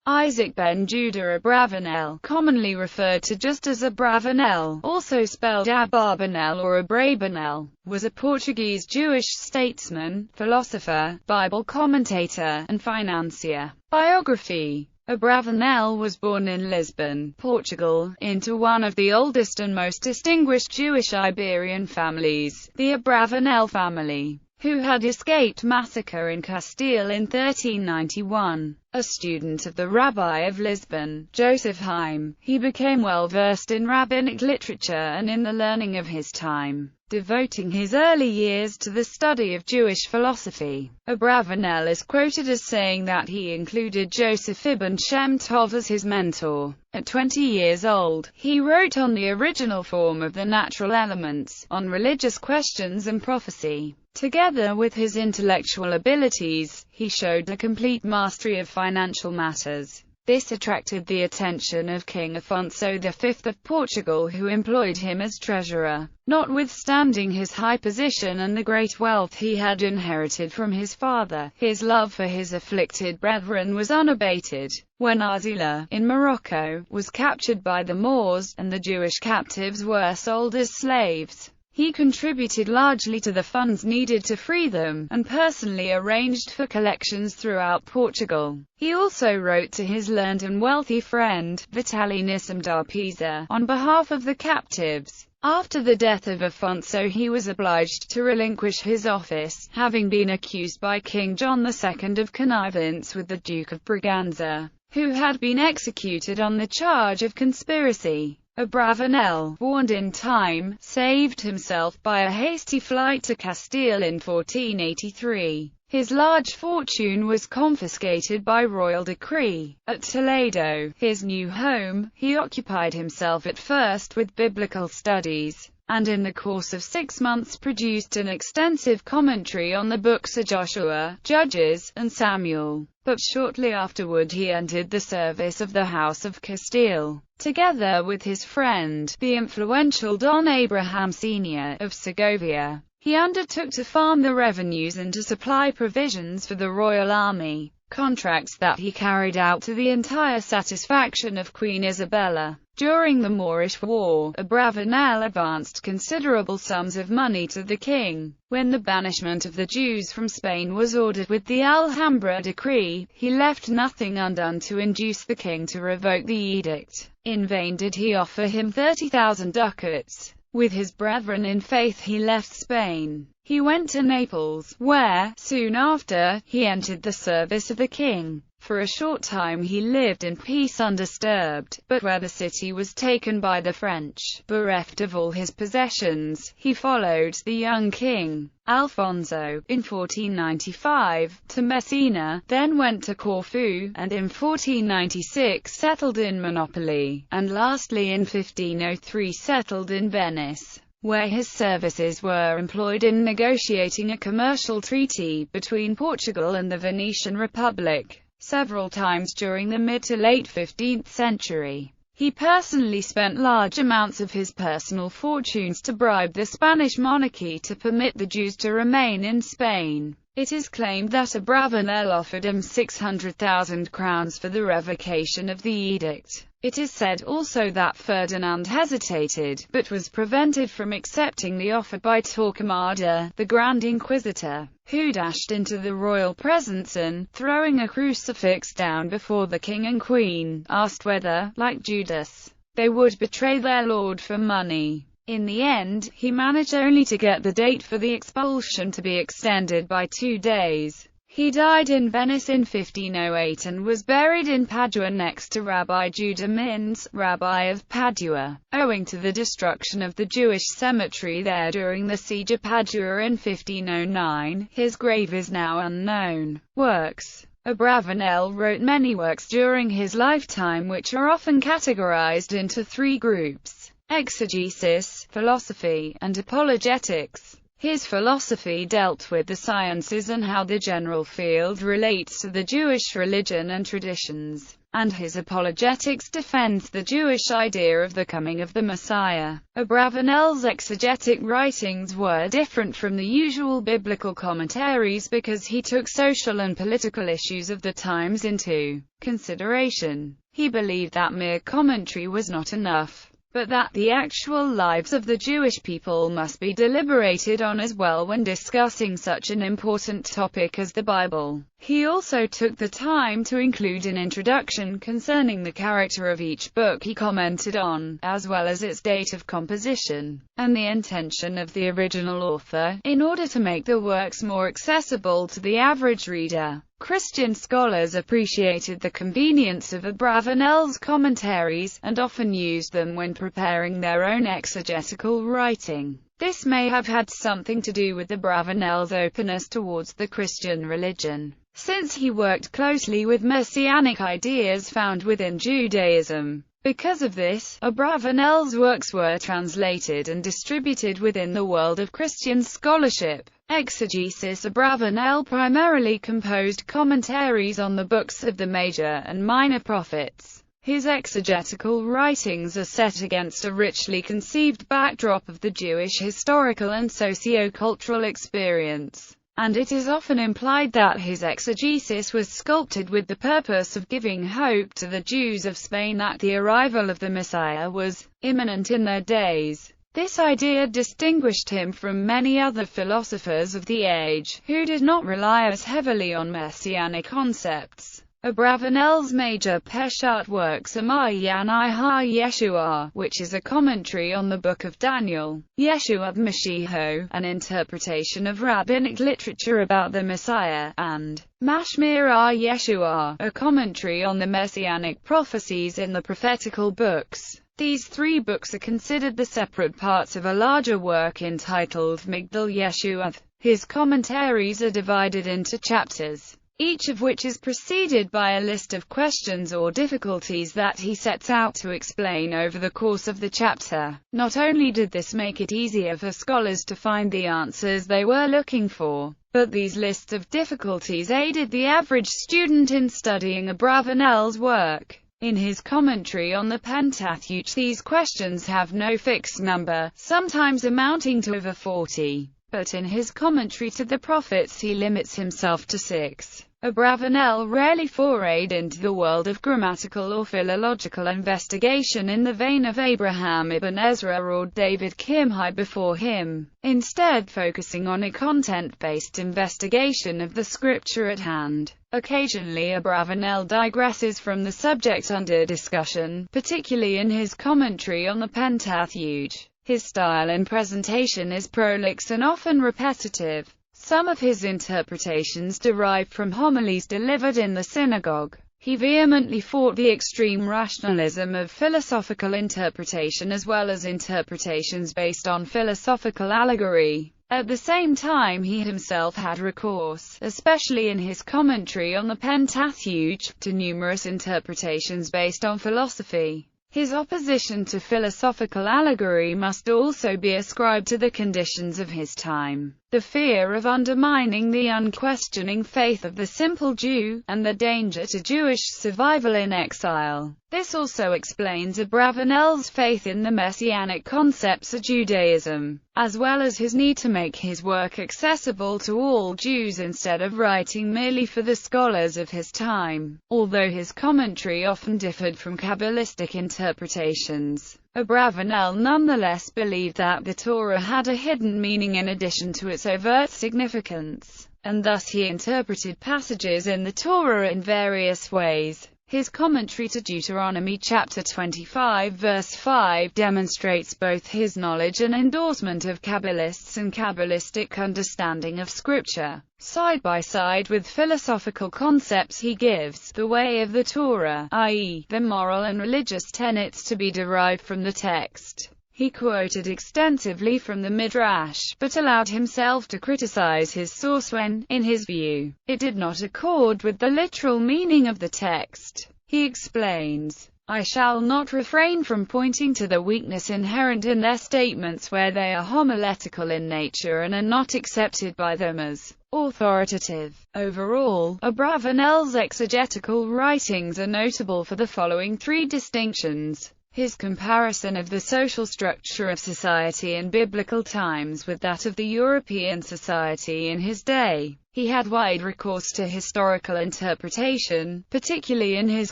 Isaac ben Judah Abravanel, commonly referred to just as Abravanel, also spelled Abarbanel or Abrabanel, was a Portuguese Jewish statesman, philosopher, Bible commentator, and financier. Biography. Abravanel was born in Lisbon, Portugal, into one of the oldest and most distinguished Jewish Iberian families, the Abravanel family, who had escaped massacre in Castile in 1391. A student of the rabbi of Lisbon, Joseph Haim, he became well versed in rabbinic literature and in the learning of his time, devoting his early years to the study of Jewish philosophy. Abravanel is quoted as saying that he included Joseph ibn Shem Tov as his mentor. At 20 years old, he wrote on the original form of the natural elements, on religious questions and prophecy. Together with his intellectual abilities, he showed a complete mastery of financial matters. This attracted the attention of King Afonso V of Portugal, who employed him as treasurer. Notwithstanding his high position and the great wealth he had inherited from his father, his love for his afflicted brethren was unabated. When Exile, in Morocco, was captured by the Moors, and the Jewish captives were sold as slaves, he contributed largely to the funds needed to free them, and personally arranged for collections throughout Portugal. He also wrote to his learned and wealthy friend, Vitalinissimo da Pisa, on behalf of the captives. After the death of Afonso, he was obliged to relinquish his office, having been accused by King John II of connivance with the Duke of Braganza, who had been executed on the charge of conspiracy. Abravanel, warned in time, saved himself by a hasty flight to Castile in 1483. His large fortune was confiscated by royal decree. At Toledo, his new home, he occupied himself at first with biblical studies, and in the course of 6 months produced an extensive commentary on the books of Joshua, Judges, and Samuel. But shortly afterward he entered the service of the House of Castile. Together with his friend, the influential Don Abraham Sr. of Segovia, he undertook to farm the revenues and to supply provisions for the royal army, contracts that he carried out to the entire satisfaction of Queen Isabella. During the Moorish War, Abravanel advanced considerable sums of money to the king. When the banishment of the Jews from Spain was ordered with the Alhambra decree, he left nothing undone to induce the king to revoke the edict. In vain did he offer him 30,000 ducats. With his brethren in faith he left Spain. He went to Naples, where, soon after, he entered the service of the king. For a short time he lived in peace undisturbed, but where the city was taken by the French, bereft of all his possessions, he followed the young king, Alfonso, in 1495, to Messina, then went to Corfu, and in 1496 settled in Monopoly, and lastly in 1503 settled in Venice, where his services were employed in negotiating a commercial treaty between Portugal and the Venetian Republic. Several times during the mid to late 15th century, he personally spent large amounts of his personal fortunes to bribe the Spanish monarchy to permit the Jews to remain in Spain. It is claimed that Abravanel offered him 600,000 crowns for the revocation of the edict. It is said also that Ferdinand hesitated, but was prevented from accepting the offer by Torquemada, the Grand Inquisitor, who dashed into the royal presence and, throwing a crucifix down before the king and queen, asked whether, like Judas, they would betray their lord for money. In the end, he managed only to get the date for the expulsion to be extended by 2 days. He died in Venice in 1508 and was buried in Padua next to Rabbi Judah Mins, rabbi of Padua. Owing to the destruction of the Jewish cemetery there during the siege of Padua in 1509, his grave is now unknown. Works. Abravanel wrote many works during his lifetime which are often categorized into 3 groups: exegesis, philosophy, and apologetics. His philosophy dealt with the sciences and how the general field relates to the Jewish religion and traditions, and his apologetics defends the Jewish idea of the coming of the Messiah. Abravanel's exegetic writings were different from the usual biblical commentaries because he took social and political issues of the times into consideration. He believed that mere commentary was not enough, but that the actual lives of the Jewish people must be deliberated on as well when discussing such an important topic as the Bible. He also took the time to include an introduction concerning the character of each book he commented on, as well as its date of composition, and the intention of the original author, in order to make the works more accessible to the average reader. Christian scholars appreciated the convenience of Abravanel's commentaries, and often used them when preparing their own exegetical writing. This may have had something to do with Abravanel's openness towards the Christian religion, since he worked closely with Messianic ideas found within Judaism. Because of this, Abravanel's works were translated and distributed within the world of Christian scholarship. Exegesis. Abravanel primarily composed commentaries on the books of the major and minor prophets. His exegetical writings are set against a richly conceived backdrop of the Jewish historical and socio-cultural experience, and it is often implied that his exegesis was sculpted with the purpose of giving hope to the Jews of Spain that the arrival of the Messiah was imminent in their days. This idea distinguished him from many other philosophers of the age, who did not rely as heavily on Messianic concepts. Abravanel's major Peshat works are Ma'yanai HaYeshua, which is a commentary on the Book of Daniel, Yeshua Mashiach, an interpretation of rabbinic literature about the Messiah, and Mashmir Yeshua, a commentary on the Messianic prophecies in the prophetical books. These three books are considered the separate parts of a larger work entitled Migdal Yeshua. His commentaries are divided into chapters, each of which is preceded by a list of questions or difficulties that he sets out to explain over the course of the chapter. Not only did this make it easier for scholars to find the answers they were looking for, but these lists of difficulties aided the average student in studying Abravanel's work. In his commentary on the Pentateuch, these questions have no fixed number, sometimes amounting to over 40, but in his commentary to the prophets he limits himself to 6. Abravanel rarely forayed into the world of grammatical or philological investigation in the vein of Abraham ibn Ezra or David Kimhi before him, instead focusing on a content-based investigation of the scripture at hand. Occasionally Abravanel digresses from the subject under discussion, particularly in his commentary on the Pentateuch. His style and presentation is prolix and often repetitive. Some of his interpretations derive from homilies delivered in the synagogue. He vehemently fought the extreme rationalism of philosophical interpretation as well as interpretations based on philosophical allegory. At the same time he himself had recourse, especially in his commentary on the Pentateuch, to numerous interpretations based on philosophy. His opposition to philosophical allegory must also be ascribed to the conditions of his time, the fear of undermining the unquestioning faith of the simple Jew, and the danger to Jewish survival in exile. This also explains Abravanel's faith in the Messianic concepts of Judaism, as well as his need to make his work accessible to all Jews instead of writing merely for the scholars of his time. Although his commentary often differed from Kabbalistic interpretations, Abravanel nonetheless believed that the Torah had a hidden meaning in addition to its overt significance, and thus he interpreted passages in the Torah in various ways. His commentary to Deuteronomy chapter 25 verse 5 demonstrates both his knowledge and endorsement of Kabbalists and Kabbalistic understanding of Scripture. Side by side with philosophical concepts he gives the way of the Torah, i.e., the moral and religious tenets to be derived from the text. He quoted extensively from the Midrash, but allowed himself to criticize his source when, in his view, it did not accord with the literal meaning of the text. He explains, "I shall not refrain from pointing to the weakness inherent in their statements where they are homiletical in nature and are not accepted by them as authoritative." Overall, Abravanel's exegetical writings are notable for the following three distinctions: his comparison of the social structure of society in biblical times with that of the European society in his day. He had wide recourse to historical interpretation, particularly in his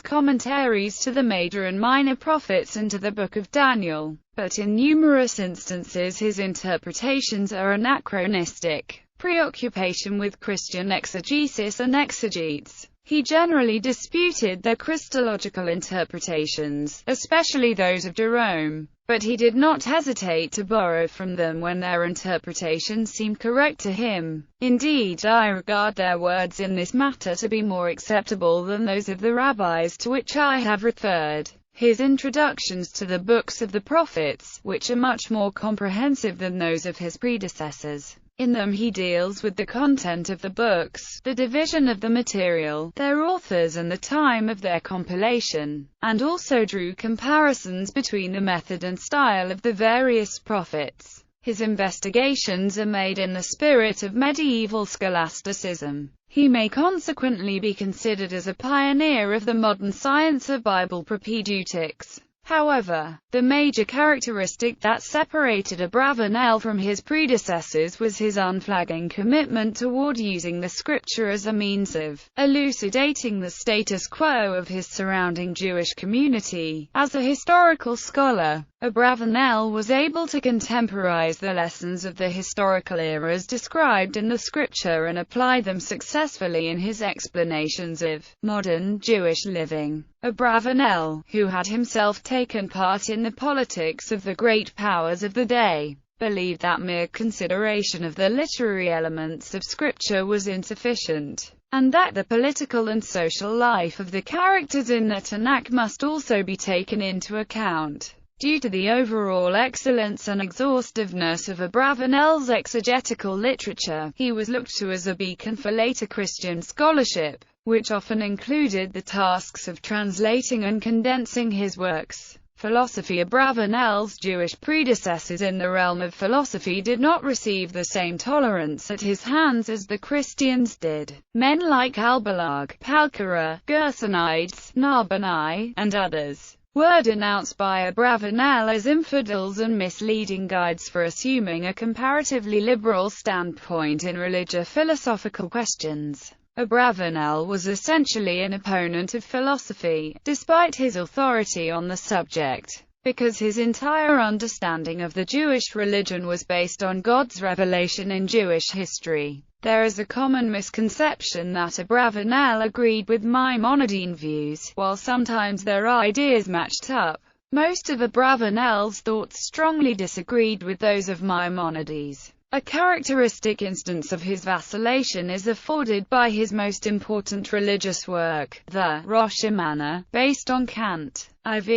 commentaries to the major and minor prophets and to the Book of Daniel, but in numerous instances his interpretations are anachronistic. Preoccupation with Christian exegesis and exegetes. He generally disputed their Christological interpretations, especially those of Jerome, but he did not hesitate to borrow from them when their interpretations seemed correct to him. Indeed, I regard their words in this matter to be more acceptable than those of the rabbis to which I have referred. His introductions to the books of the prophets, which are much more comprehensive than those of his predecessors. In them he deals with the content of the books, the division of the material, their authors and the time of their compilation, and also drew comparisons between the method and style of the various prophets. His investigations are made in the spirit of medieval scholasticism. He may consequently be considered as a pioneer of the modern science of Bible propedeutics. However, the major characteristic that separated Abravanel from his predecessors was his unflagging commitment toward using the scripture as a means of elucidating the status quo of his surrounding Jewish community. As a historical scholar, Abravanel was able to contemporize the lessons of the historical eras described in the scripture and apply them successfully in his explanations of modern Jewish living. Abravanel, who had himself taken part in the politics of the great powers of the day, believed that mere consideration of the literary elements of scripture was insufficient, and that the political and social life of the characters in the Tanakh must also be taken into account. Due to the overall excellence and exhaustiveness of Abravanel's exegetical literature, he was looked to as a beacon for later Christian scholarship, which often included the tasks of translating and condensing his works. Philosophy. Abravanel's Jewish predecessors in the realm of philosophy did not receive the same tolerance at his hands as the Christians did. Men like Albalag, Palkara, Gersonides, Narbonai, and others were denounced by Abravanel as infidels and misleading guides for assuming a comparatively liberal standpoint in religio-philosophical questions. Abravanel was essentially an opponent of philosophy, despite his authority on the subject, because his entire understanding of the Jewish religion was based on God's revelation in Jewish history. There is a common misconception that Abravanel agreed with Maimonidean views, while sometimes their ideas matched up. Most of Abravanel's thoughts strongly disagreed with those of Maimonides. A characteristic instance of his vacillation is afforded by his most important religious work, the Rosh Hashanah, based on Kant. IV.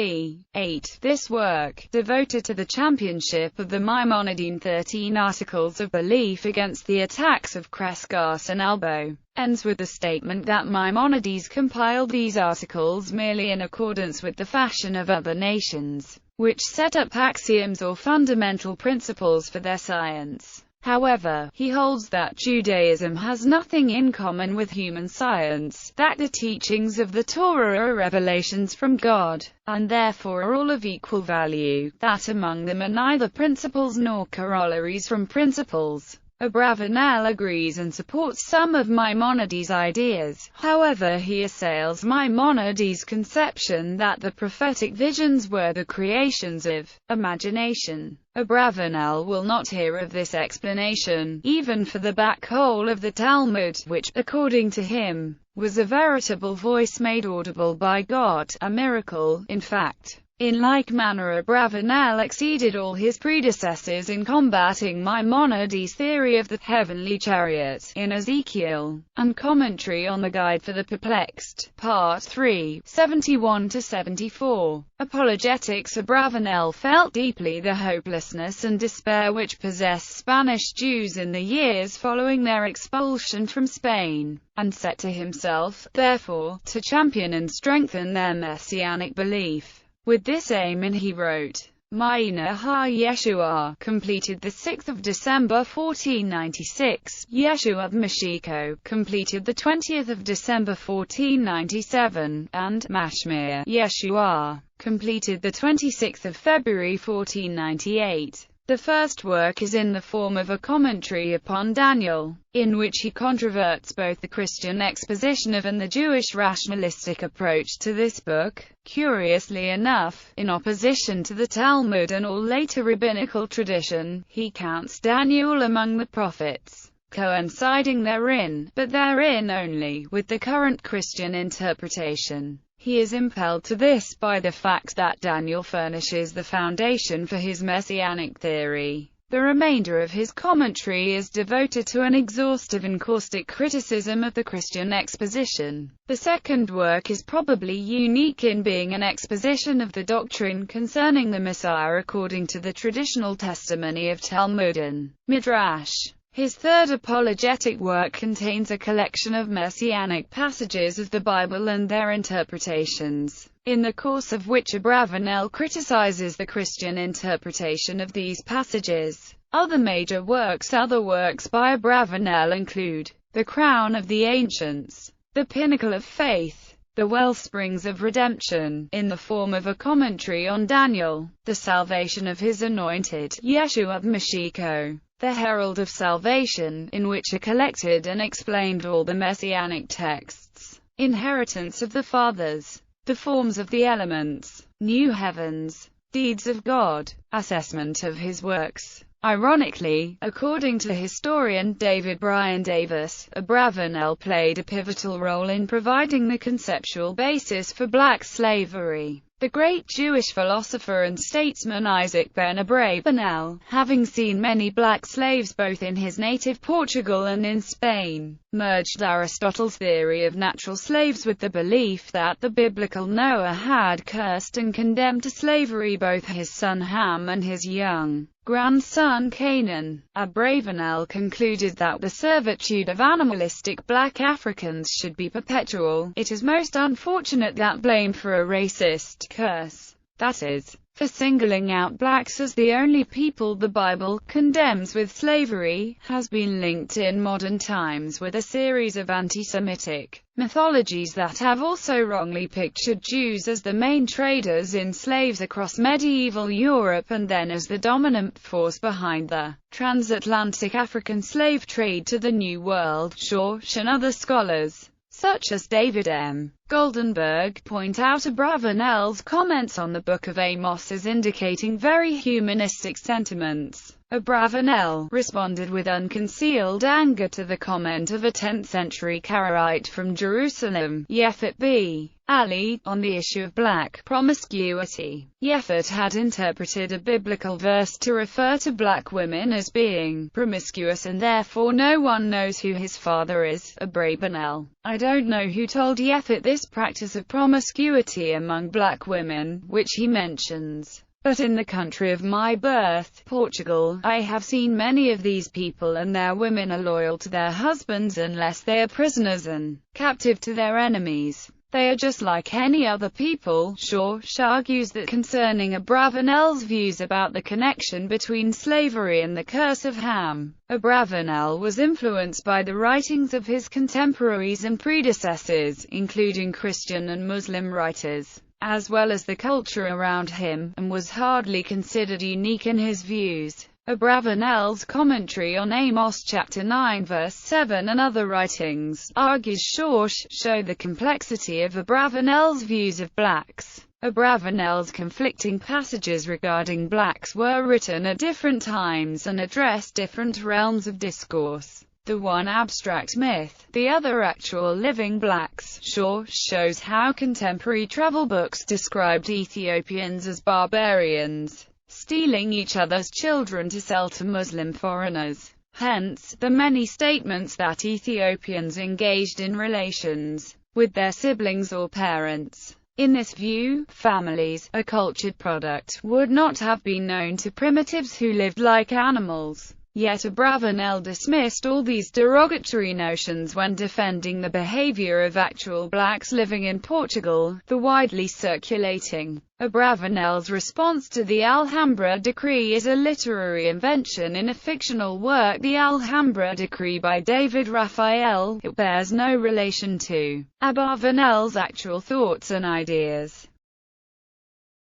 8. This work, devoted to the championship of the Maimonidean 13 Articles of Belief against the attacks of Crescas and Albo, ends with the statement that Maimonides compiled these articles merely in accordance with the fashion of other nations, which set up axioms or fundamental principles for their science. However, he holds that Judaism has nothing in common with human science, that the teachings of the Torah are revelations from God, and therefore are all of equal value, that among them are neither principles nor corollaries from principles. Abravanel agrees and supports some of Maimonides' ideas. However, he assails Maimonides' conception that the prophetic visions were the creations of imagination. Abravanel will not hear of this explanation, even for the back hole of the Talmud, which, according to him, was a veritable voice made audible by God, a miracle, in fact. In like manner Abravanel exceeded all his predecessors in combating Maimonides' theory of the heavenly chariot in Ezekiel, and Commentary on the Guide for the Perplexed, Part 3, 71-74. Apologetics. Abravanel felt deeply the hopelessness and despair which possessed Spanish Jews in the years following their expulsion from Spain, and set to himself, therefore, to champion and strengthen their Messianic belief. With this aim he wrote, Ma'ina ha-Yeshua, completed 6 December 1496, Yeshua of Mexico, completed 20 December 1497, and Mashmir, Yeshua, completed 26 February 1498. The first work is in the form of a commentary upon Daniel, in which he controverts both the Christian exposition of and the Jewish rationalistic approach to this book. Curiously enough, in opposition to the Talmud and all later rabbinical tradition, he counts Daniel among the prophets, coinciding therein, but therein only, with the current Christian interpretation. He is impelled to this by the fact that Daniel furnishes the foundation for his messianic theory. The remainder of his commentary is devoted to an exhaustive and caustic criticism of the Christian exposition. The second work is probably unique in being an exposition of the doctrine concerning the Messiah according to the traditional testimony of Talmud and Midrash. His third apologetic work contains a collection of messianic passages of the Bible and their interpretations, in the course of which Abravanel criticizes the Christian interpretation of these passages. Other major works by Abravanel include The Crown of the Ancients, The Pinnacle of Faith, The Wellsprings of Redemption, in the form of a commentary on Daniel, The Salvation of His Anointed, Yeshua of Mexico, The Herald of Salvation, in which are collected and explained all the messianic texts, Inheritance of the Fathers, The Forms of the Elements, New Heavens, Deeds of God, Assessment of His Works. Ironically, according to historian David Bryan Davis, Abravanel played a pivotal role in providing the conceptual basis for black slavery. The great Jewish philosopher and statesman Isaac ben Abravanel, having seen many black slaves both in his native Portugal and in Spain, merged Aristotle's theory of natural slaves with the belief that the biblical Noah had cursed and condemned to slavery both his son Ham and his young grandson Canaan. Abravanel concluded that the servitude of animalistic black Africans should be perpetual. It is most unfortunate that blame for a racist curse, that is, for singling out blacks as the only people the Bible condemns with slavery, has been linked in modern times with a series of anti-Semitic mythologies that have also wrongly pictured Jews as the main traders in slaves across medieval Europe and then as the dominant force behind the transatlantic African slave trade to the New World. Schorsch and other scholars, such as David M. Goldenberg, point out Abravanel's comments on the Book of Amos as indicating very humanistic sentiments. Abravanel responded with unconcealed anger to the comment of a 10th-century Karaite from Jerusalem, Yefet B. Ali, on the issue of black promiscuity. Yefet had interpreted a biblical verse to refer to black women as being promiscuous and therefore no one knows who his father is. Abravanel: I don't know who told Yefet this practice of promiscuity among black women, which he mentions. But in the country of my birth, Portugal, I have seen many of these people and their women are loyal to their husbands unless they are prisoners and captive to their enemies. They are just like any other people. Schorsch argues that concerning Abravanel's views about the connection between slavery and the curse of Ham, Abravanel was influenced by the writings of his contemporaries and predecessors, including Christian and Muslim writers, as well as the culture around him, and was hardly considered unique in his views. Abravanel's commentary on Amos chapter 9 verse 7 and other writings, argues Schorsch, show the complexity of Abravanel's views of blacks. Abravanel's conflicting passages regarding blacks were written at different times and addressed different realms of discourse. the one abstract myth, the other actual living blacks. Shaw shows how contemporary travel books described Ethiopians as barbarians, stealing each other's children to sell to Muslim foreigners. Hence, the many statements that Ethiopians engaged in relations with their siblings or parents. In this view, families, a cultured product, would not have been known to primitives who lived like animals. Yet Abravanel dismissed all these derogatory notions when defending the behavior of actual blacks living in Portugal. The widely circulating Abravanel's response to the Alhambra Decree is a literary invention in a fictional work, The Alhambra Decree by David Raphael. It bears no relation to Abravanel's actual thoughts and ideas.